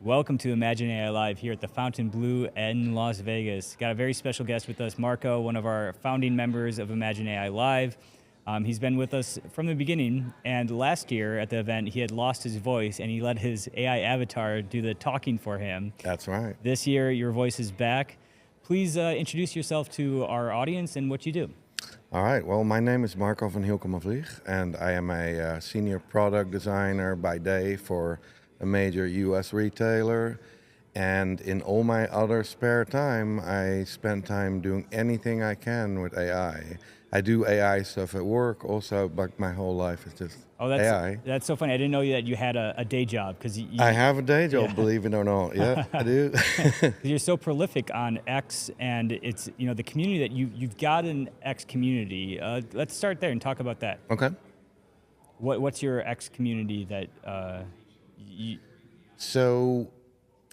Welcome to Imagine AI Live here at the Fountain Blue in Las Vegas. Got a very special guest with us, Marco, one of our founding members of Imagine AI Live. He's been with us from the beginning, and last year at the event, he had lost his voice, and he let his AI avatar do the talking for him. That's right. This year, your voice is back. Please introduce yourself to our audience and what you do. All right. Well, my name is Marco van Hylckama Vlieg, and I am a senior product designer by day for a major US retailer. And in all my other spare time, I spend time doing anything I can with AI. I do AI stuff at work also, but my whole life is just AI. That's so funny. I didn't know that you had a day job because I have a day job, believe it or not. Yeah, I do. You're so prolific on X, and it's the community that you've got an X community. Let's start there and talk about that. Okay. What's your X community that So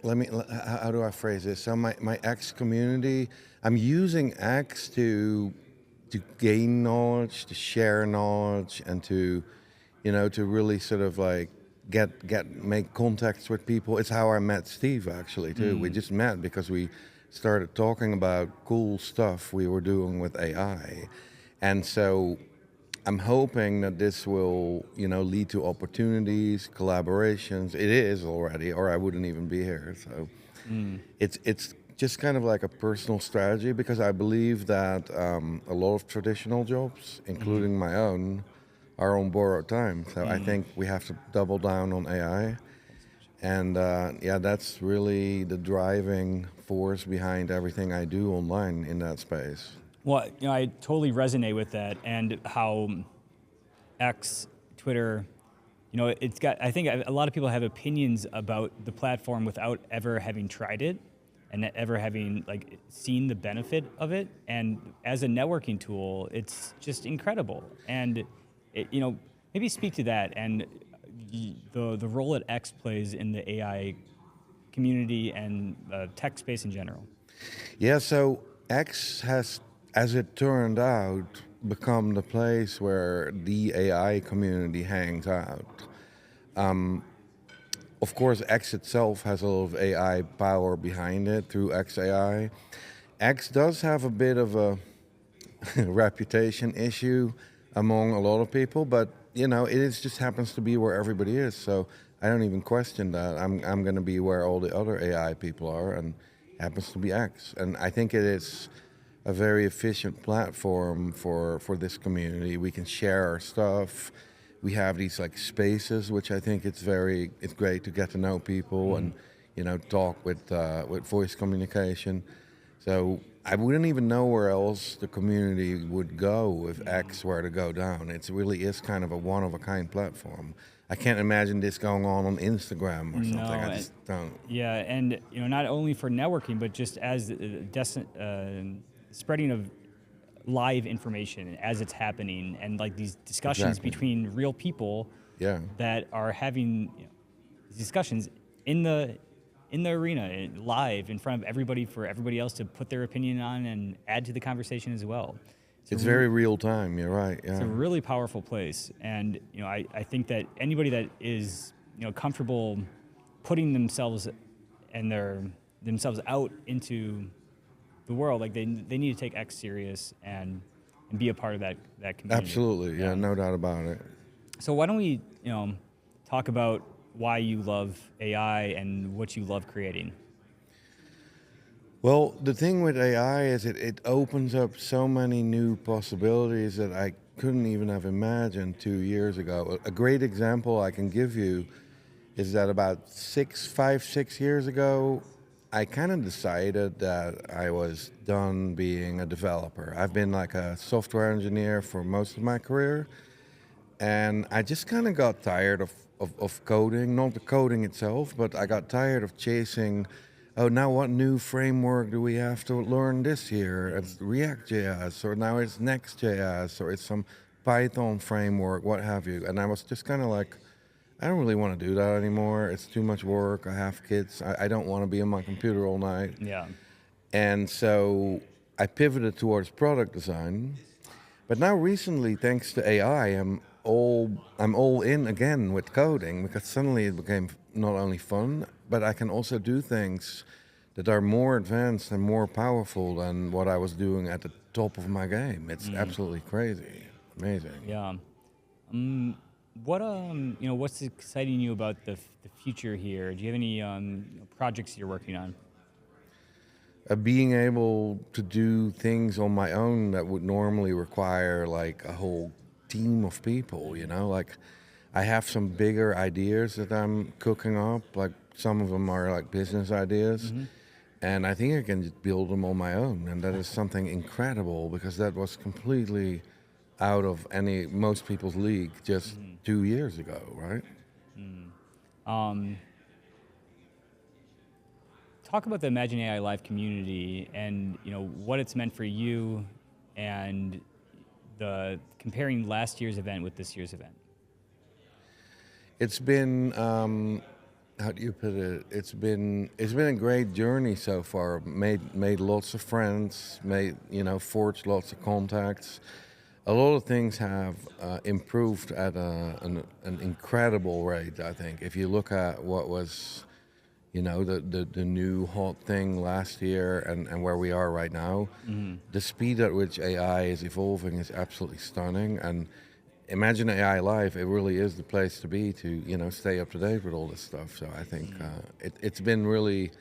how do I phrase this? So my X community, I'm using X to gain knowledge, to share knowledge, and to really sort of like make contacts with people. It's how I met Steve actually too. We just met because we started talking about cool stuff we were doing with AI. And so I'm hoping that this will, lead to opportunities, collaborations. It is already, or I wouldn't even be here. So it's just kind of like a personal strategy, because I believe that a lot of traditional jobs, including my own, are on borrowed time. So I think we have to double down on AI. And that's really the driving force behind everything I do online in that space. Well, I totally resonate with that, and how X, Twitter, it's got. I think a lot of people have opinions about the platform without ever having tried it, and ever having seen the benefit of it. And as a networking tool, it's just incredible. And maybe speak to that and the role that X plays in the AI community and tech space in general. Yeah. So X has, as it turned out, become the place where the AI community hangs out. Of course, X itself has a lot of AI power behind it through XAI. X does have a bit of a reputation issue among a lot of people, but just happens to be where everybody is. So I don't even question that. I'm going to be where all the other AI people are, and it happens to be X. And I think it is a very efficient platform for this community. We can share our stuff. We have these spaces, which I think it's great to get to know people and talk with voice communication. So I wouldn't even know where else the community would go if X were to go down. It really is kind of a one-of-a-kind platform. I can't imagine this going on Instagram or something. No, I just don't. Yeah, and not only for networking, but just as spreading of live information as it's happening, and these discussions between real people that are having these discussions in the arena, live in front of everybody, for everybody else to put their opinion on and add to the conversation as well. It's very real time. You're right. Yeah. It's a really powerful place, and I think that anybody that is comfortable putting themselves out into the world, they need to take X serious and be a part of that community. Absolutely. Yeah, no doubt about it. So why don't we talk about why you love AI and what you love creating? Well, the thing with AI is it opens up so many new possibilities that I couldn't even have imagined 2 years ago. A great example I can give you is that about 6 years ago, I kind of decided that I was done being a developer. I've been a software engineer for most of my career, and I just kind of got tired of coding, not the coding itself, but I got tired of chasing, now what new framework do we have to learn this year? It's React.js, or now it's Next.js, or it's some Python framework, what have you. And I was just kind of I don't really want to do that anymore. It's too much work. I have kids. I don't want to be on my computer all night. Yeah. And so I pivoted towards product design. But now recently, thanks to AI, I'm all in again with coding, because suddenly it became not only fun, but I can also do things that are more advanced and more powerful than what I was doing at the top of my game. It's absolutely crazy, amazing. Yeah. What's exciting you about the future here? Do you have any projects you're working on? Being able to do things on my own that would normally require like a whole team of people, like I have some bigger ideas that I'm cooking up, like some of them are like business ideas, and I think I can just build them on my own, and that is something incredible because that was completely out of most people's league just 2 years ago, right? Talk about the Imagine AI Live community and what it's meant for you, and the comparing last year's event with this year's event. It's been how do you put it? It's been a great journey so far. Made lots of friends, forged lots of contacts. A lot of things have improved at an incredible rate, I think. If you look at what was the new hot thing last year and where we are right now, the speed at which AI is evolving is absolutely stunning. And Imagine AI Live, it really is the place to be to stay up to date with all this stuff. So I think it's been really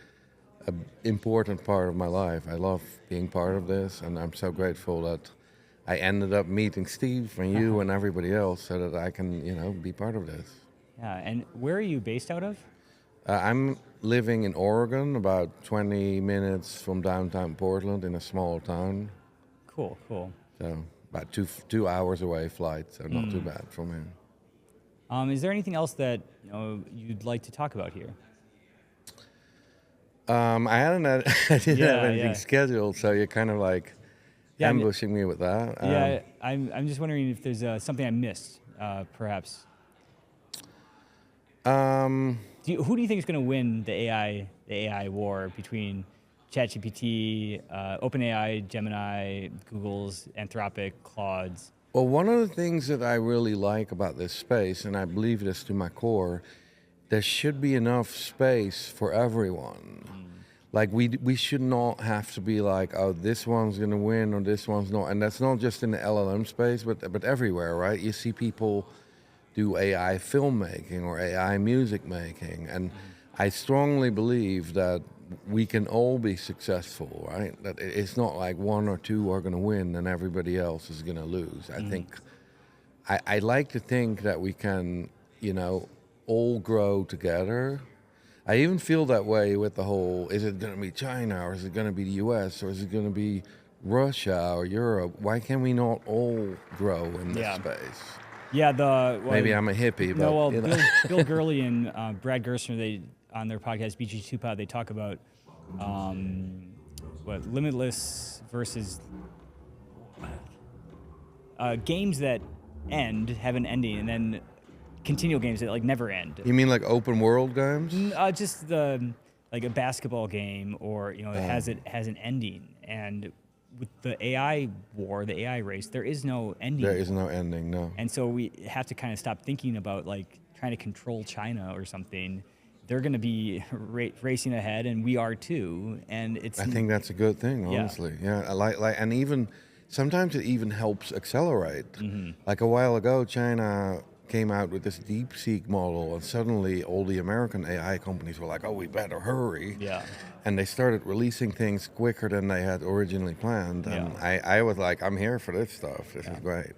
an important part of my life. I love being part of this, and I'm so grateful that I ended up meeting Steve and you and everybody else so that I can be part of this. Yeah, and where are you based out of? I'm living in Oregon, about 20 minutes from downtown Portland in a small town. Cool. So about 2 hours away flight, so not too bad from here. Is there anything else that you'd like to talk about here? I didn't have anything scheduled, so you're kind of like ambushing me with that. I'm just wondering if there's something I missed, perhaps. Who do you think is going to win the AI war between ChatGPT, OpenAI, Gemini, Google's, Anthropic, Claude's? Well, one of the things that I really like about this space, and I believe this to my core, there should be enough space for everyone. Like we should not have to be like, oh, this one's going to win or this one's not. And that's not just in the LLM space, but everywhere, right? You see people do AI filmmaking or AI music making. And I strongly believe that we can all be successful, right? That it's not like one or two are going to win and everybody else is going to lose. I think I like to think that we can, all grow together. I even feel that way with the whole, is it going to be China or is it going to be the US or is it going to be Russia or Europe? Why can we not all grow in this space? Yeah, maybe I'm a hippie, but Bill Gurley and Brad Gerstner, they on their podcast BG2 Pod, they talk about limitless versus games that have an ending, and then continual games that like never end. You mean like open world games? Just like a basketball game, or it has an ending. And with the AI war, the AI race, there is no ending. There is no ending, no. And so we have to kind of stop thinking about like trying to control China or something. They're going to be racing ahead, and we are too. And I think that's a good thing, honestly. Yeah, and even sometimes it even helps accelerate. Like a while ago, China came out with this DeepSeek model, and suddenly all the American AI companies were like, "Oh, we better hurry!" Yeah. And they started releasing things quicker than they had originally planned. And I was like, "I'm here for this stuff. This is great."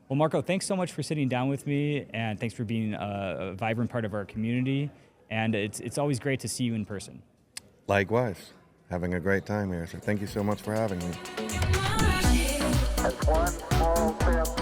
Well, Marco, thanks so much for sitting down with me, and thanks for being a vibrant part of our community. And it's always great to see you in person. Likewise. Having a great time here. So thank you so much for having me. That's one small step